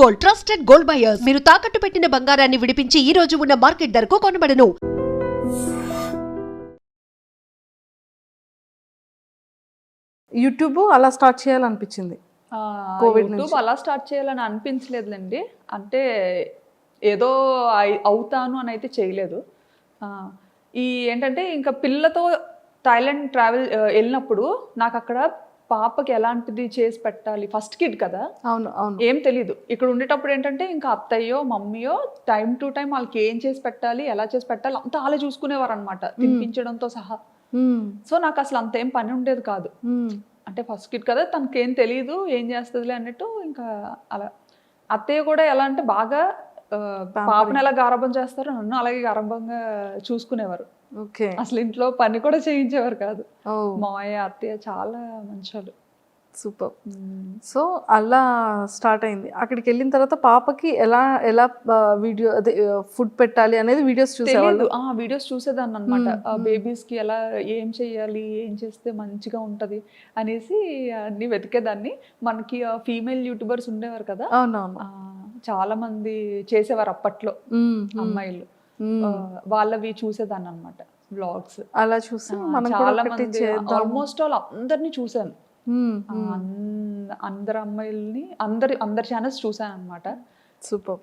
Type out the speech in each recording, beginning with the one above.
Gold, trusted gold buyers. మీరు తాకట్టు పెట్టిన బంగారాన్ని విడిపించి ఈ రోజు ఉన్న మార్కెట్ ధరకు కొనబడను. యూట్యూబ్ అలా స్టార్ట్ చేయాలనిపించింది. యూట్యూబ్ అలా స్టార్ట్ చేయాలని అనిపించలేదులేండి. అంటే ఏదో అవుతాను అని అయితే చేయలేదు. ఈ ఏంటంటే ఇంకా పిల్లతో థాయిలాండ్ ట్రావెల్ వెళ్ళినప్పుడు నాకు అక్కడ పాపకి ఎలాంటిది చేసి పెట్టాలి, ఫస్ట్ కిడ్ కదా, అవును అవును, ఏం తెలీదు. ఇక్కడ ఉండేటప్పుడు ఏంటంటే ఇంకా అత్తయ్యో మమ్మీయో టైం టు టైం వాళ్ళకి ఏం చేసి పెట్టాలి, ఎలా చేసి పెట్టాలి అంతా అలా చూసుకునేవారు అనమాట, తినిపించడంతో సహా. సో నాకు అసలు అంత ఏం పని ఉండేది కాదు. అంటే ఫస్ట్ కిడ్ కదా, తనకేం తెలియదు, ఏం చేస్తుందిలే అన్నట్టు ఇంకా అలా. అత్తయ్య కూడా ఎలా అంటే బాగా పాపను ఎలా గారాబం చేస్తారో నన్ను అలాగే గారాబంగా చూసుకునేవారు. ఓకే, అసలు ఇంట్లో పని కూడా చేయించేవారు కాదు. మావయ్య అత్తయ్య చాలా మంచోళ్ళు. సూపర్. సో అలా స్టార్ట్ అయింది. అక్కడికి వెళ్ళిన తర్వాత పాపకి ఎలా ఎలా వీడియో అదే ఫుడ్ పెట్టాలి అనేది వీడియోస్ చూసేవాళ్ళు. వీడియోస్ చూసేదాన్ని అనమాట. బేబీస్కి ఎలా ఏం చెయ్యాలి, ఏం చేస్తే మంచిగా ఉంటుంది అనేసి అన్ని వెతికేదాన్ని. మనకి ఫీమేల్ యూట్యూబర్స్ ఉండేవారు కదా, అవునవును, చాలా మంది చేసేవారు అప్పట్లో అమ్మాయిలు, వాళ్ళవి చూసేదాన్ని అనమాట వ్లాగ్స్. అలా చూసి చాలా మంది ఆల్మోస్ట్ ఆల్ అందరినీ చూసాను, అందరు అమ్మాయిల్ని అందరి ఛానల్స్ చూసాను అనమాట. సూపర్.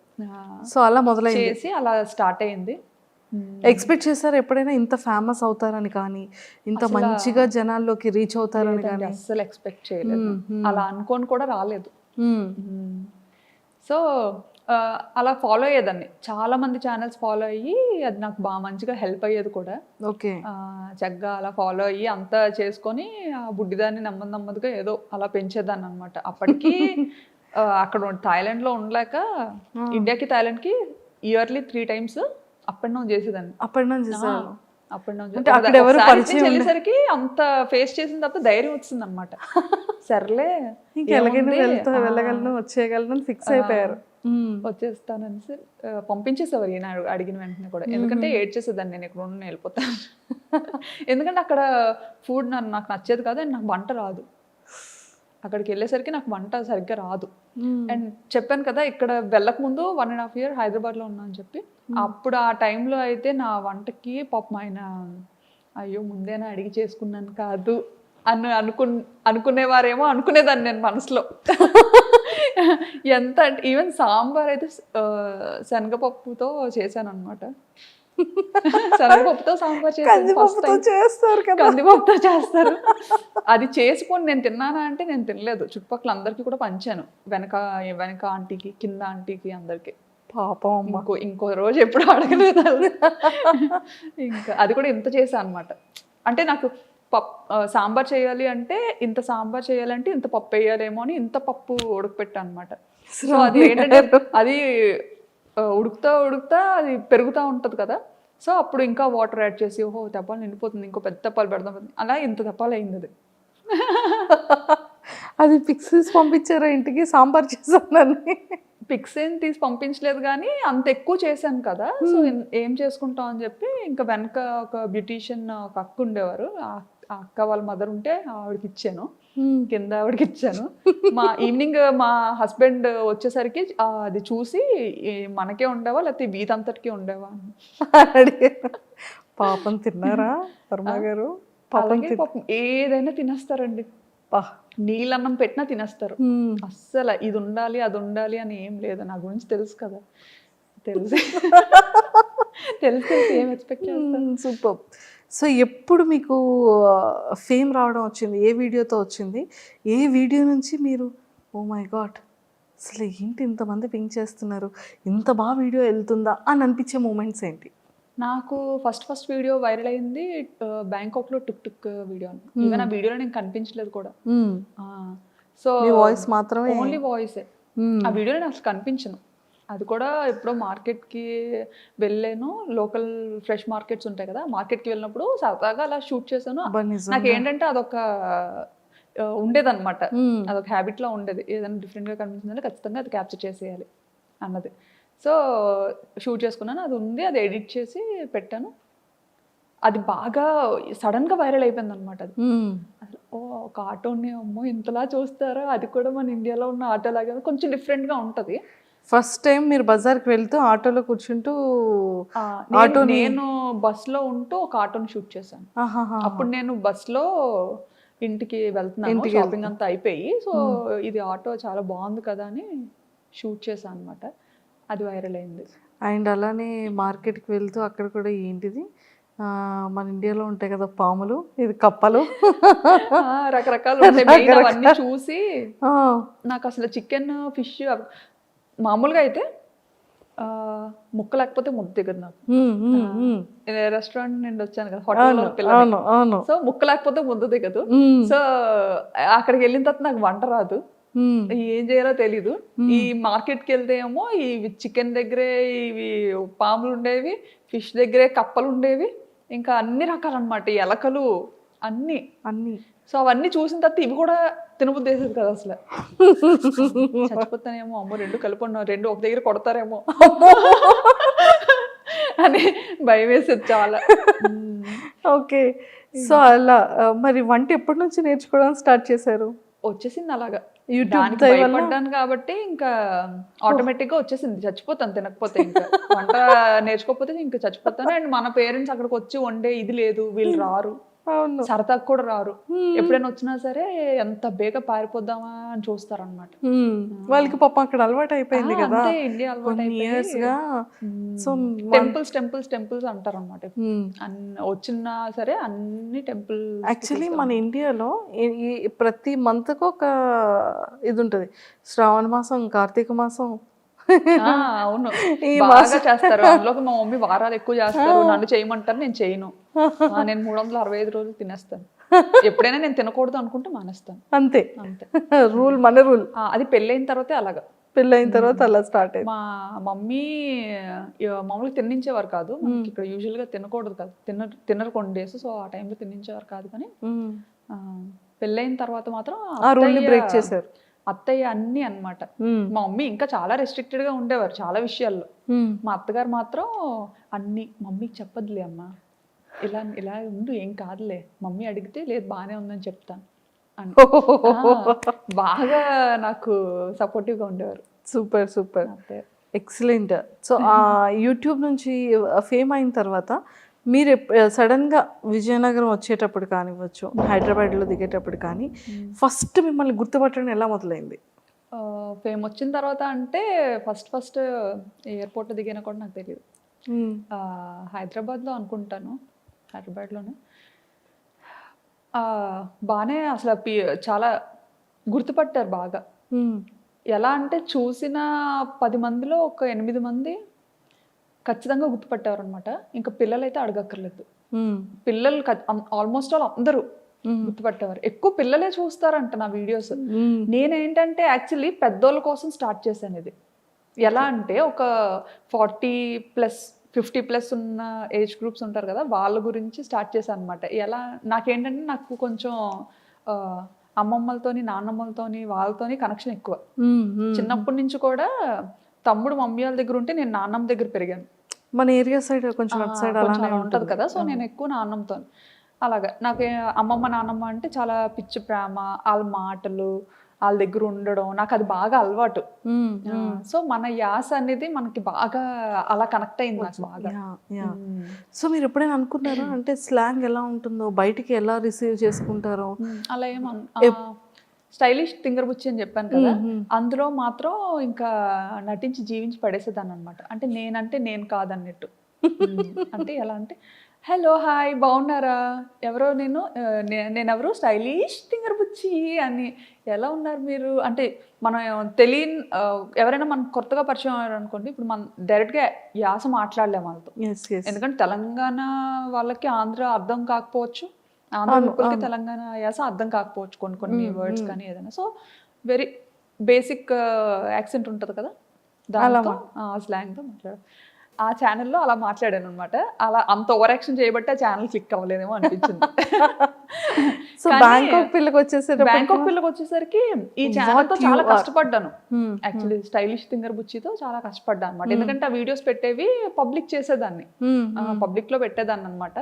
సో అలా మొదలైంది, చేసి అలా స్టార్ట్ అయింది. ఎక్స్పెక్ట్ చేశారు ఎప్పుడైనా ఇంత ఫేమస్ అవుతారని కానీ, ఇంత మంచిగా జనాల్లోకి రీచ్ అవుతారని కానీ? అస్సలు ఎక్స్పెక్ట్ చేయలేదు, అలా అనుకోని కూడా రాలేదు. సో అలా ఫాలో అయ్యేదాన్ని, చాలా మంది ఛానల్స్ ఫాలో అయ్యి అది నాకు బాగా మంచిగా హెల్ప్ అయ్యేది కూడా. ఓకే, చక్కగా అలా ఫాలో అయ్యి అంతా చేసుకొని ఆ బుడ్డిదాన్ని నెమ్మదిగా ఏదో అలా పెంచేదాన్ని అనమాట. అప్పటికి అక్కడ థాయిలాండ్లో ఉండలేక ఇండియాకి థాయిలాండ్కి yearly 3 times up and down చేసేదాన్ని. అప్ అండ్ డౌన్ చేసేవాళ్ళు. అప్ అండ్ డౌన్ వెళ్ళేసరికి అంత ఫేస్ చేసిన తర్వాత ధైర్యం వచ్చింది అనమాట. సర్లే ఇంకెలాగైనా వెళ్ళగలను వచ్చేయగలను ఫిక్స్ అయిపోయారు. వచ్చేస్తానని పంపించేసేవారు ఈయన అడిగిన వెంటనే కూడా. ఎందుకంటే ఏడ్చేసేదాన్ని, నేను ఇక్కడ ఉండి వెళ్ళిపోతాను. ఎందుకంటే అక్కడ ఫుడ్ నాకు నచ్చేది కాదు, అండ్ నాకు వంట రాదు. అక్కడికి వెళ్ళేసరికి నాకు వంట సరిగ్గా రాదు. అండ్ చెప్పాను కదా, ఇక్కడ వెళ్ళక ముందు 1.5 years హైదరాబాద్లో ఉన్నా అని చెప్పి. అప్పుడు ఆ టైంలో అయితే నా వంటకి పాపం ఆయన అయ్యో ముందేనా అడిగి చేసుకున్నాను కాదు అనుకునేవారేమో అనుకునేదాన్ని నేను మనసులో. ఎంత అంటే ఈవెన్ సాంబార్ అయితే శనగపప్పుతో చేశాను అనమాట. శనగపప్పుతో సాంబార్ చేస్తారు, కందిపప్పుతో చేస్తారు. అది చేసుకొని నేను తిన్నానా అంటే నేను తినలేదు. చుట్టుపక్కల అందరికీ కూడా పంచాను, వెనక ఆంటీకి, కింద ఆంటీకి, అందరికి. పాపం ఇంకో రోజు ఎప్పుడు అడగలేదు. ఇంకా అది కూడా ఇంత చేశాను అనమాట. అంటే నాకు సాంబార్ చేయాలి అంటే ఇంత సాంబార్ చేయాలంటే ఇంత పప్పు వేయాలేమో అని ఇంత పప్పు ఉడకపెట్టాను అనమాట. సో అది ఏంటంటే అది ఉడుకుతా అది పెరుగుతూ ఉంటుంది కదా, సో అప్పుడు ఇంకా వాటర్ యాడ్ చేసి ఓహో తెప్పాలు నిండిపోతుంది, ఇంకో పెద్ద తెప్పాలు పెడదాం, అలా ఇంత తెప్పాలు అయింది. అది అది పిక్స్ పంపించారా ఇంటికి సాంబార్ చేశానని? పిక్స్ ఏం తీసి పంపించలేదు కానీ అంత ఎక్కువ చేశాను కదా, సో ఏం చేసుకుంటాం అని చెప్పి ఇంకా వెనక ఒక బ్యూటీషియన్ ఒక అక్క ఉండేవారు, ఆ అక్క వాళ్ళ మదర్ ఉంటే ఆవిడకి ఇచ్చాను, కింద ఆవిడకి ఇచ్చాను. ఈవినింగ్ మా హస్బెండ్ వచ్చేసరికి అది చూసి మనకే ఉండేవా లేకపోతే వీధంతటికి ఉండేవా అని పాపం తిన్నారా వర్మ గారు? పాపం ఏదైనా తినేస్తారండి, నీళ్ళన్నం పెట్టినా తినేస్తారు. అస్సలు ఇది ఉండాలి అది ఉండాలి అని ఏం లేదు. నా గురించి తెలుసు కదా, తెలుసు ఏం ఎక్స్పెక్ట్ చేస్తాను. సూపర్. సో ఎప్పుడు మీకు ఫేమ్ రావడం వచ్చింది? ఏ వీడియోతో వచ్చింది? ఏ వీడియో నుంచి మీరు ఓ మై గాడ్ అసలు ఏంటి ఇంతమంది పింక్ చేస్తున్నారు, ఇంత బాగా వీడియో వెళ్తుందా అని అనిపించే మూమెంట్స్ ఏంటి? నాకు ఫస్ట్ వీడియో వైరల్ అయింది బ్యాంకాక్లో టుక్ వీడియో. ఈవెన్ ఆ వీడియోలో నేను కనిపించలేదు కూడా. సో వాయిస్ మాత్రమే, ఓన్లీ వాయిసే. ఆ వీడియోలో నేను అసలు కనిపించను. అది కూడా ఎప్పుడో మార్కెట్కి వెళ్ళాను, లోకల్ ఫ్రెష్ మార్కెట్స్ ఉంటాయి కదా, మార్కెట్కి వెళ్ళినప్పుడు సరదాగా అలా షూట్ చేశాను. నాకు ఏంటంటే అదొక ఉండేదన్నమాట, అదొక హ్యాబిట్లో ఉండేది, ఏదైనా డిఫరెంట్గా కనిపించిందంటే ఖచ్చితంగా అది క్యాప్చర్ చేసేయాలి అన్నది. సో షూట్ చేసుకున్నాను, అది ఉంది, అది ఎడిట్ చేసి పెట్టాను. అది బాగా సడన్గా వైరల్ అయిపోయింది అనమాట. అది అసలు ఒక ఆటోని అమ్మో ఇంతలా చూస్తారా, అది కూడా మన ఇండియాలో ఉన్న ఆటో లాగా కొంచెం డిఫరెంట్గా ఉంటుంది. ఫస్ట్ టైం మీరు బజార్కి వెళ్తూ ఆటోలో కూర్చుంటూ నేను బస్సులో ఉంటూ ఒక ఆటోని షూట్ చేశాను. అప్పుడు నేను బస్సులో ఇంటికి వెళ్తున్నాను, షాపింగ్ అంతా అయిపోయి. సో ఇది ఆటో చాలా బాగుంది కదా అని షూట్ చేశాను అనమాట. అది వైరల్ అయింది. అండ్ అలానే మార్కెట్కి వెళ్తూ అక్కడ కూడా ఏంటిది మన ఇండియాలో ఉంటాయి కదా పాములు, ఇది కప్పలు, రకరకాలు అవన్నీ చూసి నాకు అసలు చికెన్ ఫిష్ మామూలుగా అయితే ముక్క లేకపోతే ముద్ద దిగదు నాకు. రెస్టారెంట్ నుండి వచ్చాను కదా హోటల్, సో ముక్క లేకపోతే ముద్ద దిగదు. సో అక్కడికి వెళ్ళిన తర్వాత నాకు వంట రాదు, ఏం చేయాలో తెలీదు. ఈ మార్కెట్కి వెళ్తే ఏమో ఇవి చికెన్ దగ్గరే ఇవి పాములు ఉండేవి, ఫిష్ దగ్గరే కప్పలు ఉండేవి, ఇంకా అన్ని రకాలు అనమాట, ఎలకలు అన్ని. సో అవన్నీ చూసిన తర్వాత ఇవి కూడా తినబుద్ధి వేసేది కదా అసలు. చచ్చిపోతానేమో, అమ్మో రెండు కలిపి ఉన్నా, రెండు ఒక దగ్గర కొడతారేమో అని భయం వేసేది చాలా. ఓకే, సో అలా మరి వంట ఎప్పటి నుంచి నేర్చుకోవడం స్టార్ట్ చేశారు? వచ్చేసింది అలాగా, యూట్యూబ్ భయపడ్డాను కాబట్టి ఇంకా ఆటోమేటిక్ గా వచ్చేసింది. చచ్చిపోతాను తినకపోతే, ఇంకా వంట నేర్చుకోకపోతే ఇంకా చచ్చిపోతాను. అండ్ మన పేరెంట్స్ అక్కడికి వచ్చి వండే ఇది లేదు, వీళ్ళు రారు, సరదాకు కూడా రారు. ఎప్పుడైనా వచ్చినా సరే ఎంత బేగ పారిపోద్దామా అని చూస్తారనమాట. వాళ్ళకి పాపం అక్కడ అలవాటు అయిపోయింది కదా, ఇండియా అలవాటు ఇయర్స్ గా. సో టెంపుల్స్ అంటారు అనమాట. వచ్చినా సరే అన్ని టెంపుల్. యాక్చువల్లీ మన ఇండియాలో ప్రతి మంత్ కు ఒక ఇది ఉంటది, శ్రావణ మాసం, కార్తీక మాసం. అవును, బాగా చేస్తారు. అందులోకి మా మమ్మీ వారాలు ఎక్కువ చేస్తారు, నన్ను చేయమంటారు, నేను చేయను. నేను 365 రోజులు తినేస్తాను. ఎప్పుడైనా నేను తినకూడదు అనుకుంటే మానేస్తాను, అంతే. రూల్, మన రూల్. అది పెళ్ళైన తర్వాతే అలాగా, పెళ్ళైన తర్వాత అలా స్టార్ట్ అయింది. మా మమ్మీ మామూలుగా తిన్నించేవారు కాదు, మనకి ఇక్కడ యూజువల్ గా తినకూడదు కదా, తినరు కొన్ని డేస్. సో ఆ టైంలో తిన్నించేవారు కాదు. కానీ పెళ్ళైన తర్వాత మాత్రం బ్రేక్ చేశారు అత్తయ్య అన్ని అన్నమాట. మా మమ్మీ ఇంకా చాలా రెస్ట్రిక్టెడ్ గా ఉండేవారు చాలా విషయాల్లో. మా అత్తగారు మాత్రం అన్ని, మమ్మీకి చెప్పదులే అమ్మా, ఇలా ఇలా ఉండు, ఏం కాదులే, మమ్మీ అడిగితే లేదు బాగానే ఉందని చెప్తాను అని బాగా నాకు సపోర్టివ్ గా ఉండేవారు. Super, excellent. సో యూట్యూబ్ నుంచి ఫేమ్ అయిన తర్వాత మీరు సడన్గా విజయనగరం వచ్చేటప్పుడు కానివ్వచ్చు, హైదరాబాద్లో దిగేటప్పుడు కానీ ఫస్ట్ మిమ్మల్ని గుర్తుపట్టడం ఎలా మొదలైంది? ఫేమ్ వచ్చిన తర్వాత అంటే ఫస్ట్ ఎయిర్పోర్ట్లో దిగినా కూడా నాకు తెలియదు. హైదరాబాద్లో అనుకుంటాను, హైదరాబాద్లోనే బాగానే అసలు చాలా గుర్తుపట్టారు బాగా. ఎలా అంటే చూసిన 10 మందిలో ఒక 8 మంది ఖచ్చితంగా గుర్తుపట్టారు అనమాట. ఇంకా పిల్లలు అయితే అడగక్కర్లేదు, పిల్లలు ఆల్మోస్ట్ ఆల్ అందరూ గుర్తుపట్టేవారు. ఎక్కువ పిల్లలే చూస్తారంట నా వీడియోస్. నేనేంటంటే యాక్చువల్లీ పెద్దోళ్ళ కోసం స్టార్ట్ చేశాను ఇది. ఎలా అంటే ఒక 40+ 50+ ఉన్న ఏజ్ గ్రూప్స్ ఉంటారు కదా, వాళ్ళ గురించి స్టార్ట్ చేశాను అనమాట. ఎలా నాకేంటంటే నాకు కొంచెం అమ్మమ్మలతోని, నాన్నమ్మలతోని, వాళ్ళతోని కనెక్షన్ ఎక్కువ. చిన్నప్పటి నుంచి కూడా తమ్ముడు మమ్మీ వాళ్ళ దగ్గర ఉంటే నేను నాన్నమ్మ దగ్గర పెరిగాను. మన ఏరియా సైడ్ కొంచెం అలా ఉంటుంది కదా, సో నేను ఎక్కువ నాన్నమ్మతో. అలాగా నాకు అమ్మమ్మ నాన్నమ్మ అంటే చాలా పిచ్చి ప్రేమ, వాళ్ళ మాటలు, వాళ్ళ దగ్గర ఉండడం నాకు అది బాగా అలవాటు. సో మన యాస అనేది మనకి బాగా అలా కనెక్ట్ అయింది నాకు బాగా. సో మీరు ఎప్పుడైనా అనుకున్నారా అంటే స్లాంగ్ ఎలా ఉంటుందో, బయటికి ఎలా రిసీవ్ చేసుకుంటారో? అలా స్టైలిష్ తింగర్ బుచ్చి అని చెప్పాను కదా, అందులో మాత్రం ఇంకా నటించి జీవించి పడేసేదాన్ని అనమాట. అంటే నేనంటే నేను కాదన్నట్టు. అంటే ఎలా అంటే, హలో హాయ్ బాగున్నారా, ఎవరో నేనెవరో స్టైలిష్ తింగర్ బుచ్చి అని, ఎలా ఉన్నారు మీరు అంటే మనం తెలియని ఎవరైనా మనకు కొత్తగా పరిచయం అయ్యారు అనుకోండి, ఇప్పుడు మనం డైరెక్ట్గా యాస మాట్లాడలేము వాళ్ళతో. ఎందుకంటే తెలంగాణ వాళ్ళకి ఆంధ్ర అర్థం కాకపోవచ్చు, ఆంధ్ర పీపుల్కి తెలంగాణ యాస అర్థం కాకపోవచ్చు కొన్ని వర్డ్స్ కానీ ఏదైనా. సో వెరీ బేసిక్ యాక్సెంట్ ఉంటుంది కదా, దాంతో స్లాంగ్తో మాట్లాడారు. ఆ ఛానల్లో అలా మాట్లాడాను అనమాట. అలా అంత ఓవర్ యాక్షన్ చేయబట్టి ఆ ఛానల్ క్లిక్ అవ్వలేదేమో అనిపించింది. సో బ్యాంకాక్ పిల్లకి వచ్చేసరికి ఈ ఛానల్తో చాలా కష్టపడ్డాను. యాక్చువల్లీ స్టైలిష్ తింగర్ బుచ్చితో చాలా కష్టపడ్డాను అనమాట. ఎందుకంటే ఆ వీడియోస్ పెట్టేవి పబ్లిక్ చేసేదాన్ని, పబ్లిక్ లో పెట్టేదాన్ని అనమాట.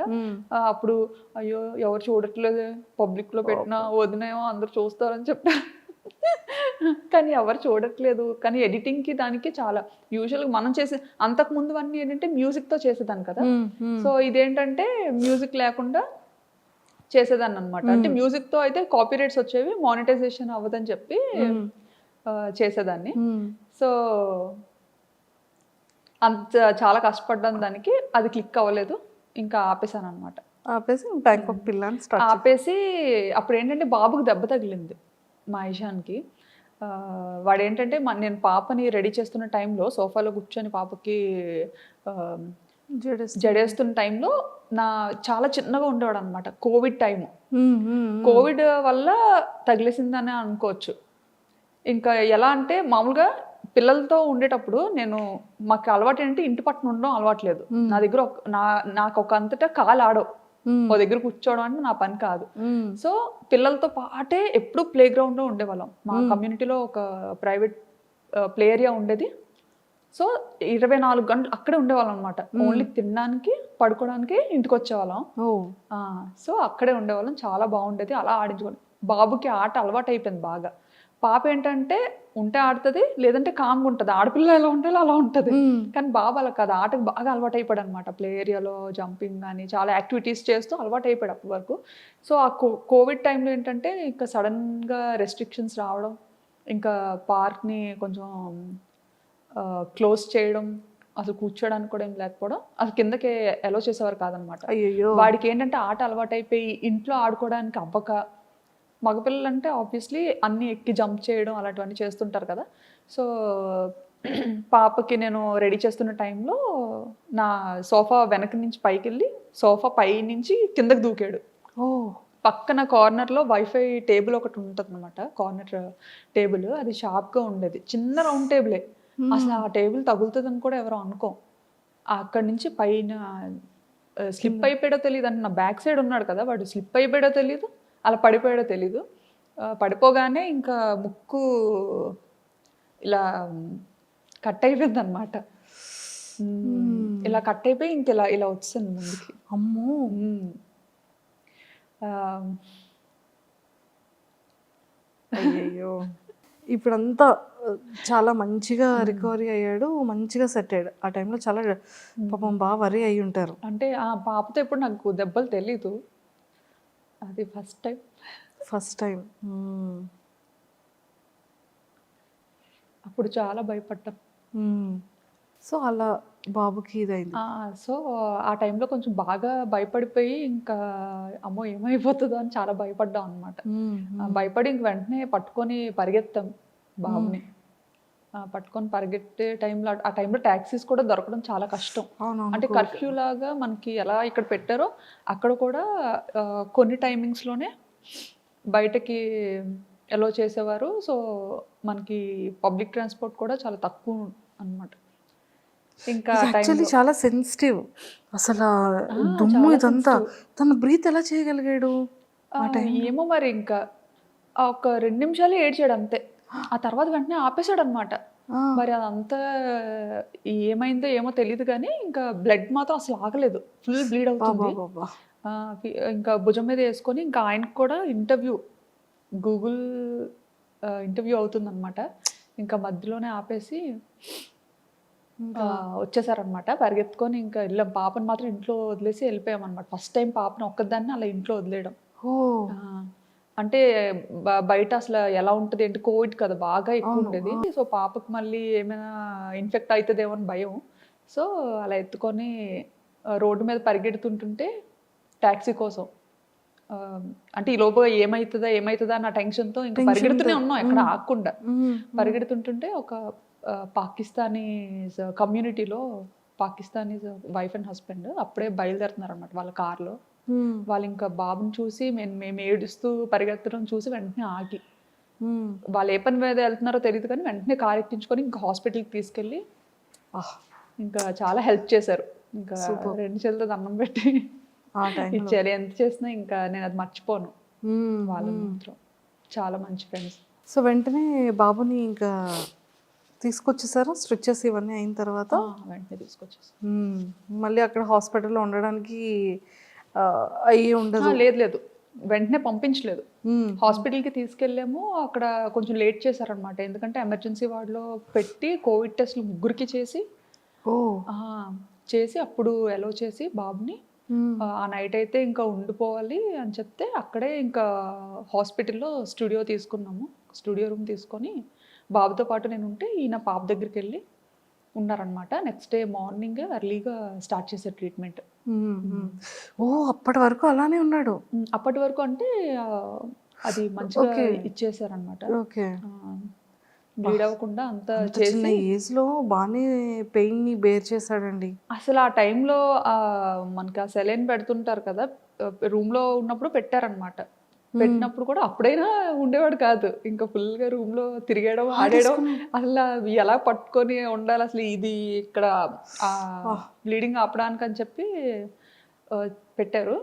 అప్పుడు అయ్యో ఎవరు చూడట్లేదు, పబ్లిక్ లో పెట్టినా వదినేమో అందరు చూస్తారని చెప్పారు. కానీ ఎవరు చూడట్లేదు. కానీ ఎడిటింగ్‌కి దానికి చాలా యూజువల్‌గా మనం చేసే అంతకు ముందువన్నీ ఏంటంటే మ్యూజిక్‌తో చేసేదాన్ని కదా! సో ఇదేంటంటే మ్యూజిక్ లేకుండా చేసేదాన్ననమాట. అంటే మ్యూజిక్‌తో అయితే కాపీరైట్స్ వచ్చేవి. మానిటైజేషన్ అవ్వదని చెప్పి చేసేదాన్ని. సో అంత చాలా కష్టపడ్డాను దానికి. అది క్లిక్ అవ్వలేదు. ఇంకా ఆపేసాననమాట. ఆపేసి బ్యాంకాక్ పిల్లని స్టార్ట్ ఆపేసి అప్పుడేంటంటే బాబుకి దెబ్బ తగిలింది మా ఇషాన్‌కి. వాడేంటంటే నేను పాపని రెడీ చేస్తున్న టైంలో సోఫాలో కూర్చొని పాపకి ఆహ్, జడేస్తున్న టైంలో చాలా చిన్నగా ఉండేవాడనమాట. Covid time. కోవిడ్ వల్ల తగిలేసిందనే అనుకోవచ్చు. ఇంకా ఎలా అంటే మామూలుగా పిల్లలతో ఉండేటప్పుడు మాకు అలవాటు ఏంటంటే ఇంటి పట్టున ఉండడం అలవాట్లేదు. నా దగ్గర నాకు ఒక అంతటా కాలు ఆడవు. ఓ దగ్గర కూర్చోవడం అంటే నా పని కాదు. సో పిల్లలతో పాటే ఎప్పుడు ప్లే గ్రౌండ్లో ఉండేవాళ్ళం. మా కమ్యూనిటీలో ఒక ప్రైవేట్ ప్లే ఏరియా ఉండేది. సో 24 గంటలు అక్కడే ఉండేవాళ్ళం అనమాట. ఓన్లీ తినడానికి పడుకోవడానికి ఇంటికి వచ్చేవాళ్ళం. సో అక్కడే ఉండేవాళ్ళం. చాలా బాగుండేది. అలా ఆడించుకోండి. బాబుకి ఆట అలవాటు అయిపోయింది బాగా. పాప ఏంటంటే ఉంటే ఆడుతుంది, లేదంటే కామ్గా ఉంటుంది. ఆడపిల్ల ఎలా ఉంటే అలా ఉంటుంది. కానీ బాబు అలా కాదు, ఆటకు బాగా అలవాటు అయిపోయాడు అనమాట. ప్లే ఏరియాలో జంపింగ్ కానీ చాలా యాక్టివిటీస్ చేస్తూ అలవాటు అయిపోయాడు అప్పటి వరకు. సో ఆ కోవిడ్ టైంలో ఏంటంటే ఇంకా సడన్గా రెస్ట్రిక్షన్స్ రావడం, ఇంకా పార్క్ని కొంచెం క్లోజ్ చేయడం, అసలు కూర్చోడానికి కూడా ఏం లేకపోవడం, అసలు కిందకి అలో చేసేవారు కాదనమాట. వాడికి ఏంటంటే ఆట అలవాటు అయిపోయి ఇంట్లో ఆడుకోవడానికి అవ్వక, మగపిల్లలు అంటే ఆబ్వియస్లీ అన్నీ ఎక్కి జంప్ చేయడం అలాంటివన్నీ చేస్తుంటారు కదా. సో పాపకి నేను రెడీ చేస్తున్న టైంలో నా సోఫా వెనక నుంచి పైకి వెళ్ళి సోఫా పై నుంచి కిందకి దూకాడు. పక్కన కార్నర్లో వైఫై టేబుల్ ఒకటి ఉంటుంది అనమాట. కార్నర్ టేబుల్ అది షార్ప్గా ఉండేది. చిన్న రౌండ్ టేబులే. అసలు ఆ టేబుల్ తగులుతుందని కూడా ఎవరో అనుకోం. అక్కడి నుంచి పైన స్లిప్ అయిపోయాడో తెలియదు. అంటే నా బ్యాక్ సైడ్ ఉన్నాడు కదా, వాడు స్లిప్ అయిపోయాడో తెలియదు, అలా పడిపోయాడో తెలీదు. పడిపోగానే ఇంకా ముక్కు ఇలా కట్ అయిపోయింది అనమాట. ఇలా కట్ అయిపోయి ఇంక ఇలా ఇలా వచ్చింది ముందుకి. అమ్మో. అయ్యయ్యో. ఇప్పుడంతా చాలా మంచిగా రికవరీ అయ్యాడు, మంచిగా సెట్ అయ్యాడు. ఆ టైంలో చాలా పాపం బాగా వరీ అయి ఉంటారు. అంటే ఆ పాపతో ఎప్పుడు నాకు దెబ్బలు తెలీదు, అది ఫస్ట్ టైం. అప్పుడు చాలా భయపడ్డాం. సో అలా బాబుకి ఇదైంది. సో ఆ టైంలో కొంచెం బాగా భయపడిపోయి ఇంకా అమ్మో ఏమైపోతుందో అని చాలా భయపడ్డాం అనమాట. భయపడి ఇంక వెంటనే పట్టుకొని పరిగెత్తాం బాబుని. పట్టుకొని పరిగెత్తే టైంలో ఆ టైంలో ట్యాక్సీస్ కూడా దొరకడం చాలా కష్టం. అంటే కర్ఫ్యూ లాగా మనకి ఎలా ఇక్కడ పెట్టారో అక్కడ కూడా కొన్ని టైమింగ్స్లోనే బయటకి ఎలో చేసేవారు. సో మనకి పబ్లిక్ ట్రాన్స్పోర్ట్ కూడా చాలా తక్కువ అన్నమాట. ఇంకా యాక్చువల్లీ చాలా సెన్సిటివ్. అసలు దుమ్ము ఇదంతా తను బ్రీత్ ఎలా చేయగలిగాడు? ఏమో మరి ఇంకా ఒక 2 నిమిషాలు ఏడ్చాడు అంతే. ఆ తర్వాత వెంటనే ఆపేశాడు అనమాట. మరి అదంతా ఏమైందో ఏమో తెలియదు కానీ ఇంకా బ్లడ్ మాత్రం అసలు ఆగలేదు. ఫుల్ బ్లీడ్ అవుతుంది. ఇంకా భుజం మీద వేసుకొని ఇంకా ఆయనకు కూడా గూగుల్ ఇంటర్వ్యూ అవుతుందన్నమాట. ఇంకా మధ్యలోనే ఆపేసి వచ్చేసారనమాట. పరిగెత్తుకొని ఇంకా వెళ్ళాం. పాపను మాత్రం ఇంట్లో వదిలేసి వెళ్ళిపోయాం అనమాట. ఫస్ట్ టైం పాపను ఒక్కదాన్ని అలా ఇంట్లో వదిలేయడం. అంటే బయట అసలు ఎలా ఉంటుంది అంటే కోవిడ్ కదా, బాగా ఎక్కువ ఉండేది. సో పాపకు మళ్ళీ ఏమైనా ఇన్ఫెక్ట్ అవుతుందేమో అని భయం. సో అలా ఎత్తుకొని రోడ్డు మీద పరిగెడుతుంటుంటే ట్యాక్సీ కోసం, అంటే ఈ లోపు ఏమవుతుందా అన్న టెన్షన్తో ఇంకా పరిగెడుతూనే ఉన్నాం ఎక్కడ ఆగకుండా. పరిగెడుతుంటుంటే ఒక పాకిస్తానీస్ కమ్యూనిటీలో పాకిస్తానీస్ వైఫ్ అండ్ హస్బెండ్ అప్పుడే బయలుదేరుతున్నారు అనమాట వాళ్ళ కార్లో. వాళ్ళు ఇంకా బాబుని చూసి మేము ఏడుస్తూ పరిగెత్తడం చూసి వెంటనే ఆగి, వాళ్ళు ఏ పని మీద వెళ్తున్నారో తెలియదు కానీ వెంటనే కార్ ఎక్కించుకొని ఇంకా హాస్పిటల్కి తీసుకెళ్ళి ఇంకా చాలా హెల్ప్ చేశారు. ఇంకా 2 చేతులతో దండం పెట్టి ఇచ్చారు. ఎంత చేసినా ఇంకా నేను అది మర్చిపోను. వాళ్ళు మాత్రం చాలా మంచి ఫ్రెండ్స్. సో వెంటనే బాబుని ఇంకా తీసుకొచ్చేసారా? స్ట్రెచెస్ ఇవన్నీ అయిన తర్వాత వెంటనే తీసుకొచ్చేసారు. మళ్ళీ అక్కడ హాస్పిటల్లో ఉండడానికి అయ్యి ఉండదు? లేదు వెంటనే పంపించలేదు. హాస్పిటల్కి తీసుకెళ్ళాము, అక్కడ కొంచెం లేట్ చేశారనమాట. ఎందుకంటే ఎమర్జెన్సీ వార్డులో పెట్టి కోవిడ్ టెస్ట్లు 3కి చేసి అప్పుడు ఎలో చేసి బాబుని ఆ నైట్ అయితే ఇంకా ఉండిపోవాలి అని చెప్తే అక్కడే ఇంకా హాస్పిటల్లో స్టూడియో తీసుకున్నాము. స్టూడియో రూమ్ తీసుకొని బాబుతో పాటు నేను ఉంటే ఈయన పాప దగ్గరికి వెళ్ళి ఉన్నారనమాట. నెక్స్ట్ డే మార్నింగ్ ఎర్లీగా స్టార్ట్ చేసే ట్రీట్మెంట్. అప్పటి వరకు అలానే ఉన్నాడు? అప్పటి వరకు అంటే అది మంచిగా ఇచ్చేసారనమాట. బ్లీడ్ అవ్వకుండా అంతా చిన్న ఏజ్ లో బాగానే పెయిన్ ని బేర్ చేశాడండి. అసలు ఆ టైంలో మనకి ఆ సెలైన్ పెడుతుంటారు కదా, రూమ్ లో ఉన్నప్పుడు పెట్టారనమాట. పెట్టినప్పుడు కూడా అప్పుడైనా ఉండేవాడు కాదు, ఇంకా ఫుల్ గా రూమ్ లో తిరిగేయడం ఆడేయడం. అసలు ఎలా పట్టుకొని ఉండాలి అసలు, ఇది ఇక్కడ బ్లీడింగ్ ఆపడానికి అని చెప్పి పెట్టారు.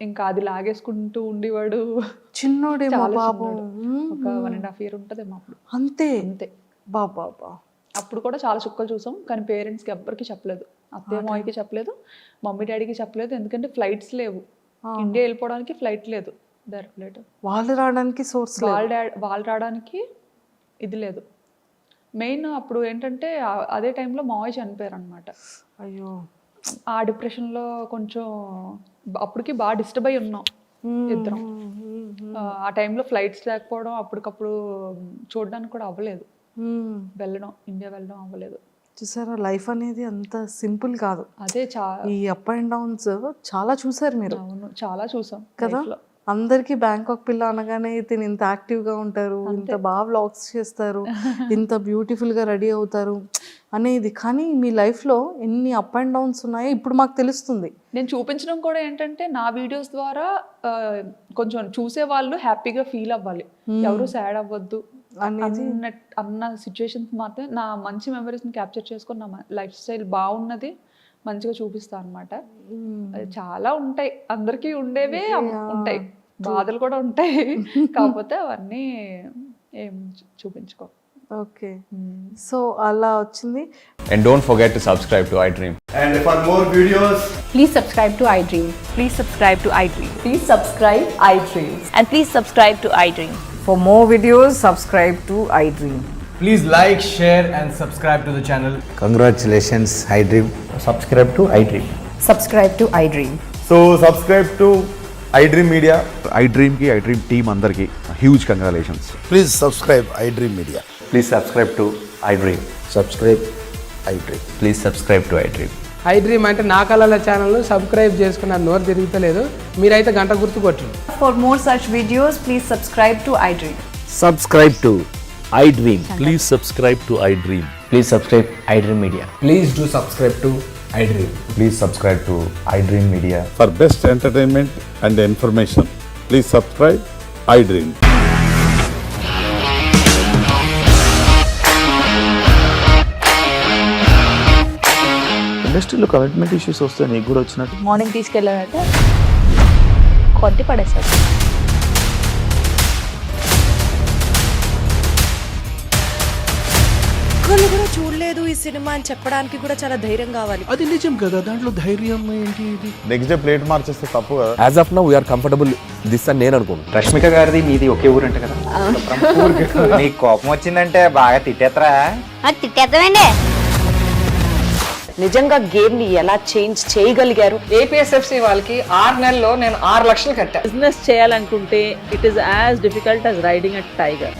ఇంకా అది లాగేసుకుంటూ ఉండేవాడు. చిన్నోడేమో బాబు, ఒక 1.5 year ఉంటదేమో అప్పుడు. అంతే అంతే బాబా. అప్పుడు కూడా చాలా చుక్కలు చూసాం, కానీ పేరెంట్స్కి ఎవ్వరికి చెప్పలేదు. అత్తయ్య మామయ్యకి చెప్పలేదు, మమ్మీ డాడీకి చెప్పలేదు. ఎందుకంటే ఫ్లైట్స్ లేవు, ఇండియా వెళ్ళిపోవడానికి ఫ్లైట్ లేదు, డైరెక్ట్ ఫ్లైట్. వాళ్ళు రావడానికి సోర్స్, వాళ్ళు రావడానికి ఇది లేదు. మెయిన్ అప్పుడు ఏంటంటే అదే టైంలో మావయ్య చనిపోయారు అనమాట. అయ్యో, ఆ డిప్రెషన్లో కొంచెం అప్పటికి బాగా డిస్టర్బ్ అయి ఉన్నాం ఇద్దరం. ఆ టైంలో ఫ్లైట్స్ లేకపోవడం, అప్పటికప్పుడు చూడడానికి కూడా అవ్వలేదు, ఇండియా వెళ్ళడం అవ్వలేదు. చూసారా, లైఫ్ అనేది అంత సింపుల్ కాదు. అదే ఈ అప్ అండ్ డౌన్స్ చాలా చూసారు మీరు. అవును, చాలా చూసాం కదా. అందరికి బ్యాంకాక్ పిల్ల అనగానే తిని ఇంత యాక్టివ్గా ఉంటారు, ఇంత బాగా వ్లాగ్స్ చేస్తారు, ఇంత బ్యూటిఫుల్గా రెడీ అవుతారు అనేది. కానీ మీ లైఫ్లో ఎన్ని అప్ అండ్ డౌన్స్ ఉన్నాయో ఇప్పుడు మాకు తెలుస్తుంది. నేను చూపించడం కూడా ఏంటంటే నా వీడియోస్ ద్వారా కొంచెం చూసే వాళ్ళు హ్యాపీగా ఫీల్ అవ్వాలి, ఎవరు సాడ్ అవ్వద్దు అన్న సిచ్యువేషన్స్ మాత్రం నా మంచి మెమరీస్ని క్యాప్చర్ చేసుకొని నా లైఫ్ స్టైల్ బాగున్నది మంచిగా చూపిస్తాను అనమాట. చాలా ఉంటాయి, అందరికీ ఉండేవే ఉంటాయి, బాధలు కూడా ఉంటాయి, కాకపోతే అవన్నీ ఏం చూపించుకో. ఓకే, సో అలా వచ్చింది. And don't forget to subscribe to iDream. And for more videos, please subscribe to iDream. Please subscribe to iDream. Please subscribe iDream. And please subscribe to iDream. For more videos, subscribe to iDream. please like, share and subscribe to the channel. Congratulations, iDream. Subscribe to iDream. Subscribe to iDream. So subscribe to iDream Media. iDream ki iDream team andarki huge congratulations. Please subscribe iDream Media. Please subscribe to iDream. Subscribe iDream. Please subscribe to iDream. iDream అంటే నా కళల channel subscribe చేసుకున్న నోరు తిరుగుతలేదు, మీరైతే గంట గుర్తు కొట్టండి. For more such videos, please subscribe to iDream. Subscribe to iDream. Please subscribe to iDream. Please subscribe iDream Media. Please do subscribe to iDream. Please subscribe to iDream Media. For best entertainment and information, please subscribe iDream. ఇండస్ట్రీలో commitment issues వస్తే నీకు కూడా వచ్చినట్టు morning తీసుకెళ్ళాడంటే కొట్టి పడేశాడు. ఒక్కళ్ళు కూడా చూడలేదు ఈ సినిమా అని చెప్పడానికి కూడా చాలా ధైర్యం కావాలి. అది నిజం కదా, దాంట్లో ధైర్యం ఏంటి? ఇది నెక్స్ట్ డే ప్లేట్ మార్చేస్తే తప్పు కదా. As of now we are comfortable this అని నేను అనుకుంటున్నాను. రష్మిక గారిది మీది ఒకే ఊరు అంటే కదా. నీకు కోపం వచ్చిందంటే బాగా తిట్టేత్తరా? తిట్టేద్దామండి. నిజంగా గేమ్ ని ఎలా చేంజ్ చేయగలిగారు? APSFC వాళ్ళకి 6 నెలల్లో నేను 6 లక్షలు కట్టా. బిజినెస్ చేయాలనుకుంటే it is as difficult as riding a tiger.